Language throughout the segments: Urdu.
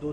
2,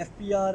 FPR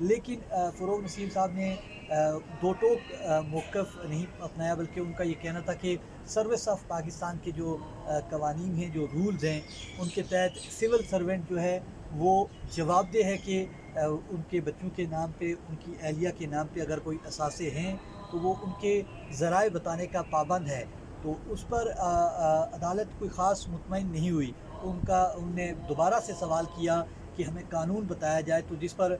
لیکن فروغ نسیم صاحب نے دو ٹوک موقف نہیں اپنایا، بلکہ ان کا یہ کہنا تھا کہ سروس آف پاکستان کے جو قوانین ہیں، جو رولز ہیں، ان کے تحت سول سرونٹ جو ہے وہ جواب دہ ہے کہ ان کے بچوں کے نام پہ، ان کی اہلیہ کے نام پہ اگر کوئی اثاثے ہیں تو وہ ان کے ذرائع بتانے کا پابند ہے۔ تو اس پر عدالت کوئی خاص مطمئن نہیں ہوئی۔ ان نے دوبارہ سے سوال کیا کہ ہمیں قانون بتایا جائے، تو جس پر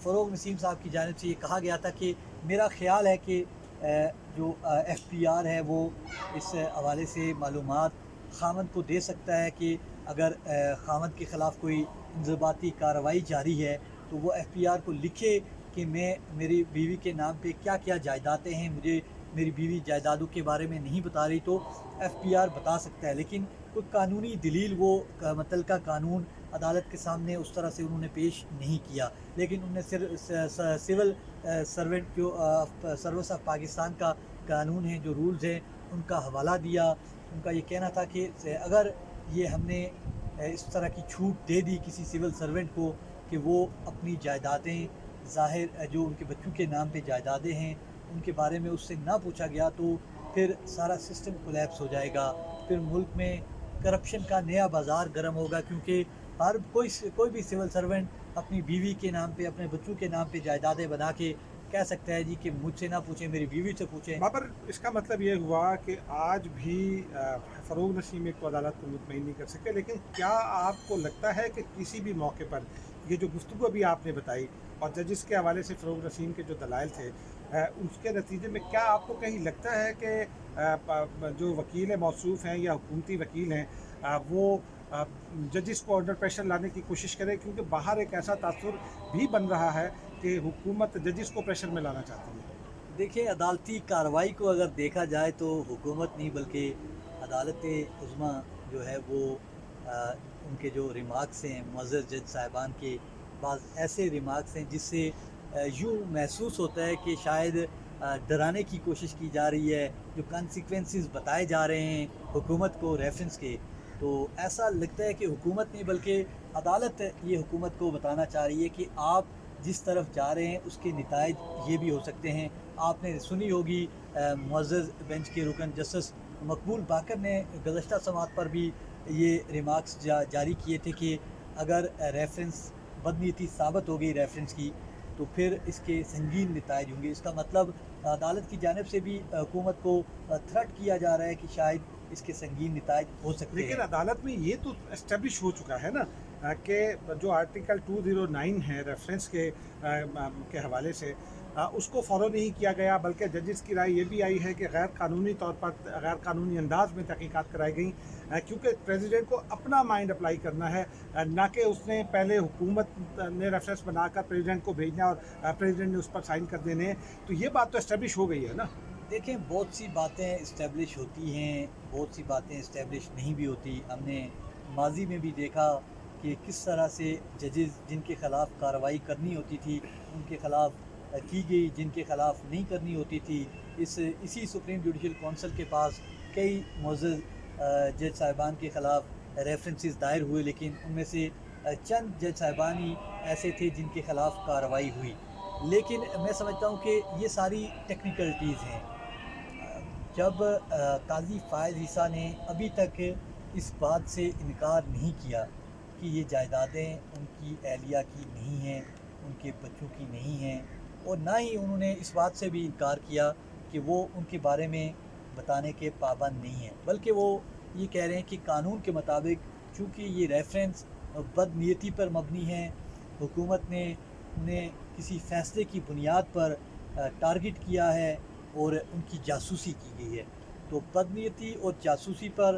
فروغ نسیم صاحب کی جانب سے یہ کہا گیا تھا کہ میرا خیال ہے کہ جو ایف پی آر ہے وہ اس حوالے سے معلومات خامد کو دے سکتا ہے کہ اگر خامد کے خلاف کوئی انضباطی کارروائی جاری ہے تو وہ ایف پی آر کو لکھے کہ میں میری بیوی کے نام پہ کیا کیا جائیدادیں ہیں، مجھے میری بیوی جائیدادوں کے بارے میں نہیں بتا رہی، تو ایف پی آر بتا سکتا ہے۔ لیکن کوئی قانونی دلیل وہ متعلقہ قانون عدالت کے سامنے اس طرح سے انہوں نے پیش نہیں کیا، لیکن انہوں نے سول سرونٹ جو سروس آف پاکستان کا قانون ہے، جو رولز ہیں، ان کا حوالہ دیا۔ ان کا یہ کہنا تھا کہ اگر یہ ہم نے اس طرح کی چھوٹ دے دی کسی سول سرونٹ کو کہ وہ اپنی جائیدادیں ظاہر جو ان کے بچوں کے نام پہ جائیدادیں ہیں ان کے بارے میں اس سے نہ پوچھا گیا، تو پھر سارا سسٹم کولیپس ہو جائے گا، پھر ملک میں کرپشن کا نیا بازار گرم ہوگا، کیونکہ ہر کوئی بھی سول سرونٹ اپنی بیوی کے نام پہ، اپنے بچوں کے نام پہ جائیدادیں بنا کے کہہ سکتا ہے جی کہ مجھ سے نہ پوچھیں، میری بیوی سے پوچھیں۔ بابر، اس کا مطلب یہ ہوا کہ آج بھی فروغ نسیم ایک کو عدالت کو مطمئن نہیں کر سکے، لیکن کیا آپ کو لگتا ہے کہ کسی بھی موقع پر یہ جو گفتگو ابھی آپ نے بتائی اور ججز کے حوالے سے فروغ نسیم کے جو دلائل تھے، اس کے نتیجے میں کیا آپ کو کہیں لگتا ہے کہ جو وکیل موصوف ہیں یا حکومتی وکیل ہیں وہ ججز کو انڈر پریشر لانے کی کوشش کریں؟ کیونکہ باہر ایک ایسا تاثر بھی بن رہا ہے کہ حکومت ججز کو پریشر میں لانا چاہتی ہے۔ دیکھیں، عدالتی کارروائی کو اگر دیکھا جائے تو حکومت نہیں بلکہ عدالت عظمیٰ جو ہے وہ ان کے جو ریمارکس ہیں، معزز جج صاحبان کے بعض ایسے ریمارکس ہیں جس سے یوں محسوس ہوتا ہے کہ شاید ڈرانے کی کوشش کی جا رہی ہے، جو کانسیکوینسز بتائے جا رہے ہیں حکومت کو ریفرنس کے، تو ایسا لگتا ہے کہ حکومت نہیں بلکہ عدالت یہ حکومت کو بتانا چاہ رہی ہے کہ آپ جس طرف جا رہے ہیں اس کے نتائج یہ بھی ہو سکتے ہیں۔ آپ نے سنی ہوگی معزز بینچ کے رکن جسٹس مقبول باقر نے گزشتہ سماعت پر بھی یہ ریمارکس جاری کیے تھے کہ اگر ریفرنس بدنیتی ثابت ہو گئی ریفرنس کی تو پھر اس کے سنگین نتائج ہوں گے۔ اس کا مطلب عدالت کی جانب سے بھی حکومت کو تھریٹ کیا جا رہا ہے کہ شاید اس کے سنگین نتائج ہو سکتے ہیں۔ لیکن عدالت میں یہ تو اسٹیبلش ہو چکا ہے نا کہ جو آرٹیکل 209 ہے ریفرنس کے حوالے سے اس کو فالو نہیں کیا گیا، بلکہ ججز کی رائے یہ بھی آئی ہے کہ غیر قانونی طور پر، غیر قانونی انداز میں تحقیقات کرائی گئیں، کیونکہ پریزیڈنٹ کو اپنا مائنڈ اپلائی کرنا ہے، نہ کہ اس نے پہلے حکومت نے ریفرنس بنا کر پریزیڈنٹ کو بھیجنا اور پریزیڈنٹ نے اس پر سائن کر دینے ہیں۔ تو یہ بات تو اسٹیبلش ہو گئی ہے نا۔ دیکھیں، بہت سی باتیں اسٹیبلش ہوتی ہیں، بہت سی باتیں اسٹیبلش نہیں بھی ہوتی۔ ہم نے ماضی میں بھی دیکھا کہ کس طرح سے ججز جن کے خلاف کارروائی کرنی ہوتی تھی ان کے خلاف کی گئی، جن کے خلاف نہیں کرنی ہوتی تھی۔ اسی سپریم جوڈیشل کونسل کے پاس کئی معزز جج صاحبان کے خلاف ریفرنسز دائر ہوئے، لیکن ان میں سے چند جج صاحبان ہی ایسے تھے جن کے خلاف کارروائی ہوئی۔ لیکن میں سمجھتا ہوں کہ یہ ساری ٹیکنیکلٹیز ہیں۔ جب قاضی فائز عیسیٰ نے ابھی تک اس بات سے انکار نہیں کیا کہ یہ جائیدادیں ان کی اہلیہ کی نہیں ہیں، ان کے بچوں کی نہیں ہیں، اور نہ ہی انہوں نے اس بات سے بھی انکار کیا کہ وہ ان کے بارے میں بتانے کے پابند نہیں ہیں، بلکہ وہ یہ کہہ رہے ہیں کہ قانون کے مطابق چونکہ یہ ریفرنس بد نیتی پر مبنی ہے، حکومت نے انہیں کسی فیصلے کی بنیاد پر ٹارگٹ کیا ہے اور ان کی جاسوسی کی گئی ہے، تو بدنیتی اور جاسوسی پر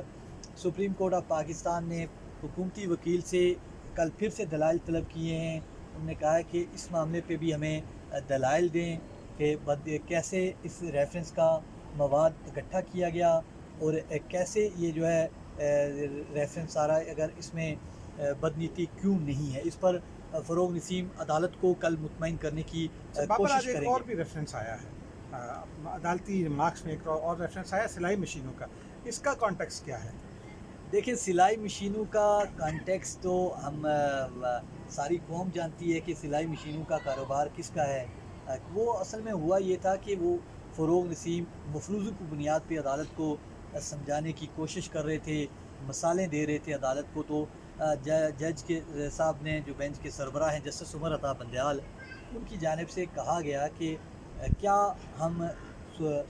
سپریم کورٹ آف پاکستان نے حکومتی وکیل سے کل پھر سے دلائل طلب کیے ہیں۔ انہوں نے کہا ہے کہ اس معاملے پہ بھی ہمیں دلائل دیں کہ کیسے اس ریفرنس کا مواد اکٹھا کیا گیا اور کیسے یہ جو ہے ریفرنس سارا اگر اس میں بدنیتی کیوں نہیں ہے۔ اس پر فروغ نسیم عدالت کو کل مطمئن کرنے کی کوشش کریں گے۔ اور بھی ریفرنس آیا ہے عدالتی مارکس میں، ایک اور ریفرنس آیا سلائی مشینوں کا، اس کا کانٹیکس کیا ہے؟ دیکھیں سلائی مشینوں کا کانٹیکس تو ہم ساری قوم جانتی ہے کہ سلائی مشینوں کا کاروبار کس کا ہے۔ وہ اصل میں ہوا یہ تھا کہ وہ فروغ نسیم مفروضوں کی بنیاد پہ عدالت کو سمجھانے کی کوشش کر رہے تھے، مثالیں دے رہے تھے عدالت کو۔ تو جج کے صاحب نے جو بینچ کے سربراہ ہیں جسٹس عمر عطا بندیال، ان کی جانب سے کہا گیا کہ کیا ہم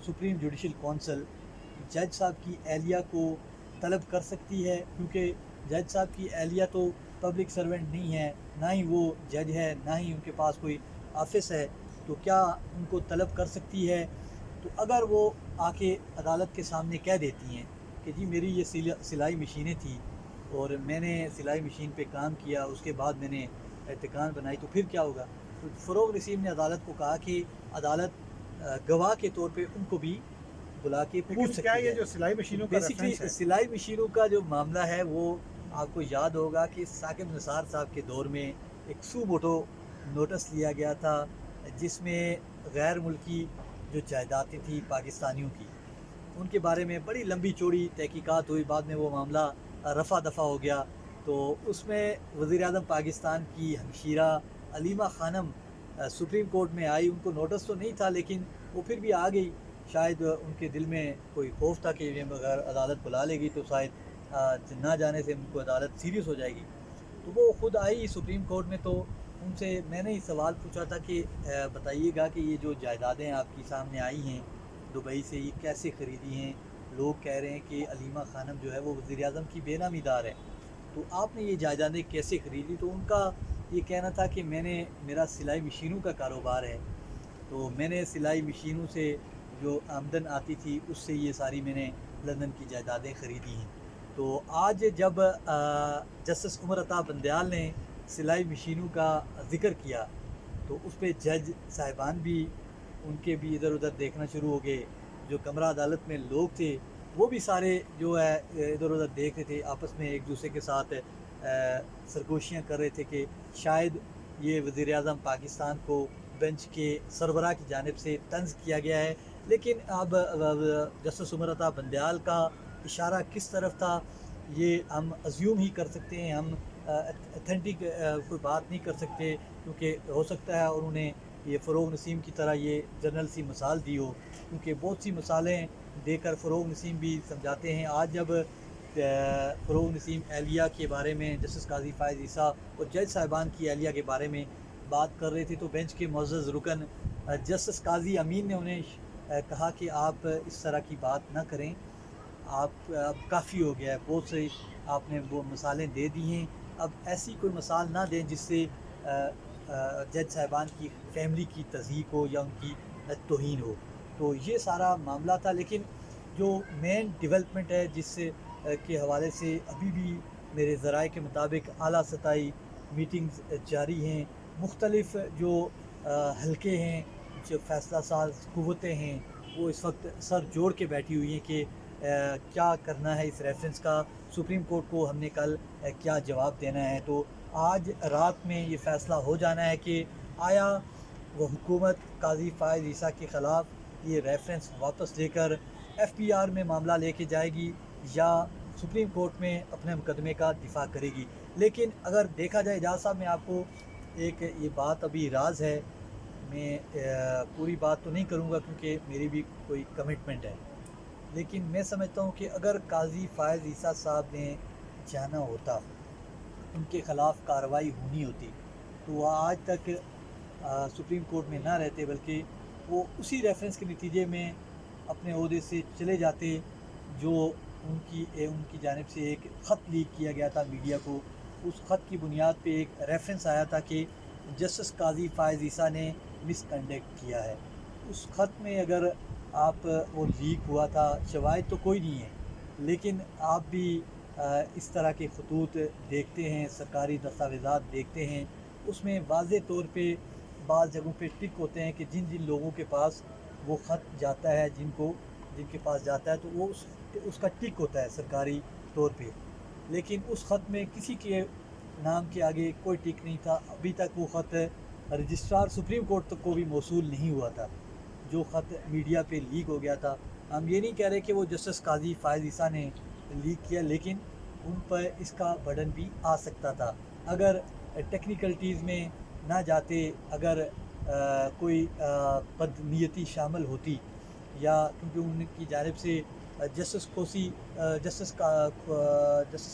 سپریم جوڈیشل کونسل جج صاحب کی اہلیہ کو طلب کر سکتی ہے، کیونکہ جج صاحب کی اہلیہ تو پبلک سرونٹ نہیں ہے، نہ ہی وہ جج ہے، نہ ہی ان کے پاس کوئی آفس ہے، تو کیا ان کو طلب کر سکتی ہے؟ تو اگر وہ آ کے عدالت کے سامنے کہہ دیتی ہیں کہ جی میری یہ سلائی مشینیں تھیں اور میں نے سلائی مشین پہ کام کیا، اس کے بعد میں نے دکان بنائی، تو پھر کیا ہوگا؟ تو فروغ نسیم نے عدالت کو کہا کہ عدالت گواہ کے طور پہ ان کو بھی بلا کے پوچھ لیکن کیا سکتی یہ ہے۔ جو سلائی مشینوں کا بیسکلی ریفرنس ہے، سلائی مشینوں کا جو معاملہ ہے وہ آپ کو یاد ہوگا کہ ثاقب نثار صاحب کے دور میں ایک سو موٹو نوٹس لیا گیا تھا، جس میں غیر ملکی جو جائیدادیں تھیں پاکستانیوں کی، ان کے بارے میں بڑی لمبی چوڑی تحقیقات ہوئی، بعد میں وہ معاملہ رفع دفع ہو گیا۔ تو اس میں وزیر اعظم پاکستان کی ہمشیرہ علیمہ خانم سپریم کورٹ میں آئی، ان کو نوٹس تو نہیں تھا لیکن وہ پھر بھی آ گئی، شاید ان کے دل میں کوئی خوف تھا کہ یہ اگر عدالت بلا لے گی تو شاید نہ جانے سے ان کو عدالت سیریس ہو جائے گی، تو وہ خود آئی سپریم کورٹ میں۔ تو ان سے میں نے یہ سوال پوچھا تھا کہ بتائیے گا کہ یہ جو جائیدادیں آپ کی سامنے آئی ہیں دبئی سے، یہ کیسے خریدی ہیں؟ لوگ کہہ رہے ہیں کہ علیمہ خانم جو ہے وہ وزیر اعظم کی بے نامی دار ہے، تو آپ نے یہ جائیدادیں کیسے خریدی؟ تو ان کا یہ کہنا تھا کہ میرا سلائی مشینوں کا کاروبار ہے، تو میں نے سلائی مشینوں سے جو آمدن آتی تھی اس سے یہ ساری میں نے لندن کی جائیدادیں خریدی ہیں۔ تو آج جب جسٹس عمر عطا بندیال نے سلائی مشینوں کا ذکر کیا تو اس پہ جج صاحبان بھی ان کے بھی ادھر ادھر دیکھنا شروع ہو گئے، جو کمرہ عدالت میں لوگ تھے وہ بھی سارے جو ہے ادھر ادھر دیکھ رہے تھے، آپس میں ایک دوسرے کے ساتھ سرگوشیاں کر رہے تھے کہ شاید یہ وزیر اعظم پاکستان کو بینچ کے سربراہ کی جانب سے طنز کیا گیا ہے۔ لیکن اب جسٹس عمر عطا بندیال کا اشارہ کس طرف تھا یہ ہم ازیوم ہی کر سکتے ہیں، ہم اتھینٹک کوئی بات نہیں کر سکتے، کیونکہ ہو سکتا ہے اور انہیں یہ فروغ نسیم کی طرح یہ جنرل سی مثال دی ہو، کیونکہ بہت سی مثالیں دے کر فروغ نسیم بھی سمجھاتے ہیں۔ آج جب فروغ نسیم اہلیہ کے بارے میں جسٹس قاضی فائز عیسیٰ اور جج صاحبان کی اہلیہ کے بارے میں بات کر رہے تھے تو بینچ کے معزز رکن جسٹس قاضی امین نے انہیں کہا کہ آپ اس طرح کی بات نہ کریں، آپ اب کافی ہو گیا ہے، بہت سے آپ نے وہ مثالیں دے دی ہیں، اب ایسی کوئی مثال نہ دیں جس سے جج صاحبان کی فیملی کی تضحیک ہو یا ان کی توہین ہو۔ تو یہ سارا معاملہ تھا، لیکن جو مین ڈیولپمنٹ ہے جس کے حوالے سے ابھی بھی میرے ذرائع کے مطابق اعلیٰ سطحی میٹنگز جاری ہیں، مختلف جو حلقے ہیں، جو فیصلہ ساز قوتیں ہیں وہ اس وقت سر جوڑ کے بیٹھی ہوئی ہیں کہ کیا کرنا ہے اس ریفرنس کا، سپریم کورٹ کو ہم نے کل کیا جواب دینا ہے۔ تو آج رات میں یہ فیصلہ ہو جانا ہے کہ آیا وہ حکومت قاضی فائز عیسیٰ کے خلاف یہ ریفرنس واپس لے کر ایف پی آر میں معاملہ لے کے جائے گی یا سپریم کورٹ میں اپنے مقدمے کا دفاع کرے گی۔ لیکن اگر دیکھا جائے اعجاز صاحب، میں آپ کو ایک یہ بات ابھی راز ہے، میں پوری بات تو نہیں کروں گا کیونکہ میری بھی کوئی کمٹمنٹ ہے، لیکن میں سمجھتا ہوں کہ اگر قاضی فائز عیسیٰ صاحب نے جانا ہوتا، ان کے خلاف کارروائی ہونی ہوتی، تو وہ آج تک سپریم کورٹ میں نہ رہتے، بلکہ وہ اسی ریفرنس کے نتیجے میں اپنے عہدے سے چلے جاتے جو ان کی جانب سے ایک خط لیک کیا گیا تھا میڈیا کو۔ اس خط کی بنیاد پہ ایک ریفرنس آیا تھا کہ جسٹس قاضی فائز عیسیٰ نے مس کنڈکٹ کیا ہے۔ اس خط میں اگر آپ وہ لیک ہوا تھا، شواہد تو کوئی نہیں ہے، لیکن آپ بھی اس طرح کے خطوط دیکھتے ہیں، سرکاری دستاویزات دیکھتے ہیں، اس میں واضح طور پہ بعض جگہوں پہ ٹک ہوتے ہیں کہ جن جن لوگوں کے پاس وہ خط جاتا ہے، جن کے پاس جاتا ہے تو وہ اس کا ٹک ہوتا ہے سرکاری طور پہ، لیکن اس خط میں کسی کے نام کے آگے کوئی ٹک نہیں تھا۔ ابھی تک وہ خط رجسٹرار سپریم کورٹ تک کو بھی موصول نہیں ہوا تھا جو خط میڈیا پہ لیک ہو گیا تھا۔ ہم یہ نہیں کہہ رہے کہ وہ جسٹس قاضی فائز عیسیٰ نے لیک کیا، لیکن ان پر اس کا برڈن بھی آ سکتا تھا اگر ٹیکنیکلٹیز میں نہ جاتے، اگر کوئی بدنیتی شامل ہوتی، یا کیونکہ ان کی جانب سے جسٹس کھوسی جسٹس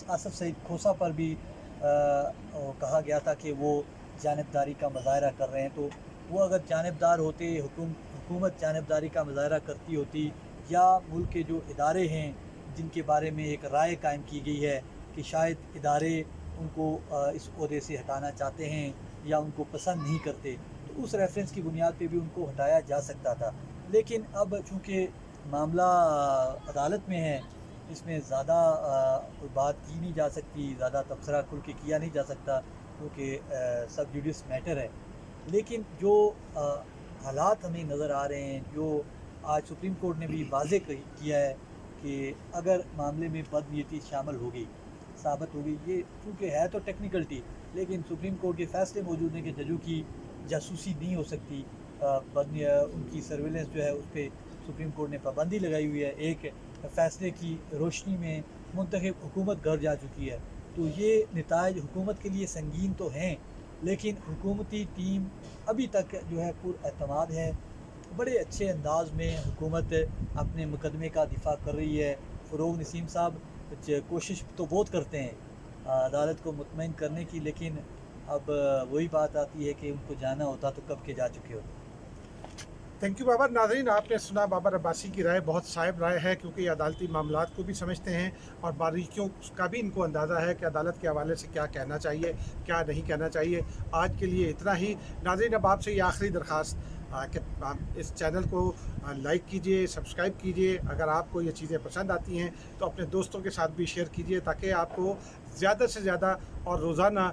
آصف سعید کھوسا پر بھی کہا گیا تھا کہ وہ جانبداری کا مظاہرہ کر رہے ہیں، تو وہ اگر جانبدار ہوتے، حکومت جانبداری کا مظاہرہ کرتی ہوتی، یا ملک کے جو ادارے ہیں جن کے بارے میں ایک رائے قائم کی گئی ہے کہ شاید ادارے ان کو اس عہدے سے ہٹانا چاہتے ہیں یا ان کو پسند نہیں کرتے، تو اس ریفرنس کی بنیاد پہ بھی ان کو ہٹایا جا سکتا تھا۔ لیکن اب چونکہ معاملہ عدالت میں ہے، اس میں زیادہ کوئی بات کی نہیں جا سکتی، زیادہ تبصرہ کھل کے کیا نہیں جا سکتا کیونکہ سب جوڈیس میٹر ہے۔ لیکن جو حالات ہمیں نظر آ رہے ہیں، جو آج سپریم کورٹ نے بھی واضح کیا ہے کہ اگر معاملے میں بدنیتی شامل ہوگی، ثابت ہوگی، یہ چونکہ ہے تو ٹیکنیکلٹی، لیکن سپریم کورٹ کے فیصلے موجود ہیں کہ ججوں کی جاسوسی نہیں ہو سکتی، ان کی سرویلنس جو ہے اس پہ سپریم کورٹ نے پابندی لگائی ہوئی ہے، ایک فیصلے کی روشنی میں منتخب حکومت گھر جا چکی ہے۔ تو یہ نتائج حکومت کے لیے سنگین تو ہیں، لیکن حکومتی ٹیم ابھی تک جو ہے پر اعتماد ہے، بڑے اچھے انداز میں حکومت اپنے مقدمے کا دفاع کر رہی ہے۔ فروغ نسیم صاحب کوشش تو بہت کرتے ہیں عدالت کو مطمئن کرنے کی، لیکن اب وہی بات آتی ہے کہ ان کو جانا ہوتا تو کب کے جا چکے ہوتے۔ Thank you Babar. ناظرین، آپ نے سنا بابر عباسی کی رائے بہت صائب رائے ہے، کیونکہ یہ عدالتی معاملات کو بھی سمجھتے ہیں اور باریکیوں کا بھی ان کو اندازہ ہے کہ عدالت کے حوالے سے کیا کہنا چاہیے، کیا نہیں کہنا چاہیے۔ آج کے لیے اتنا ہی ناظرین۔ اب آپ سے یہ آخری درخواست کہ آپ اس چینل کو لائک کیجئے، سبسکرائب کیجئے، اگر آپ کو یہ چیزیں پسند آتی ہیں تو اپنے دوستوں کے ساتھ بھی شیئر کیجئے، تاکہ آپ کو زیادہ سے زیادہ اور روزانہ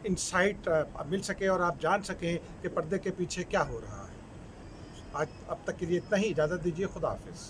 انسائٹ مل سکے اور آپ جان سکیں کہ پردے کے پیچھے کیا ہو رہا ہے۔ اب تک کے لیے اتنا ہی، اجازت دیجیے، خدا حافظ۔